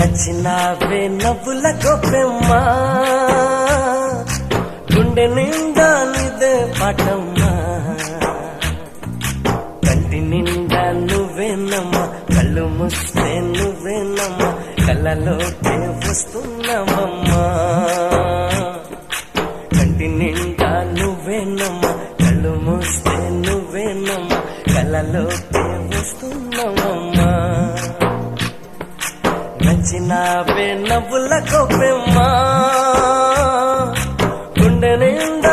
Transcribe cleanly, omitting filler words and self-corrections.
నచ్చినావే నవ్వుల గొప్పెమ్మా గుండె నిండా నిదే పాటమ్మా కంటి నిండా నువ్వేనమ్మా కళ్ళు మూస్తే నువ్వేనమ్మా కళ్ళలోకే వస్తున్నావమ్మా కంటి నిండా నువ్వేనమ్మా కళ్ళు మూస్తే నువ్వేనమ్మా కళ్ళలోకే వస్తున్నావమ్మా నచ్చినావే నవ్వుల గొప్పెమ్మా గుండె నిండా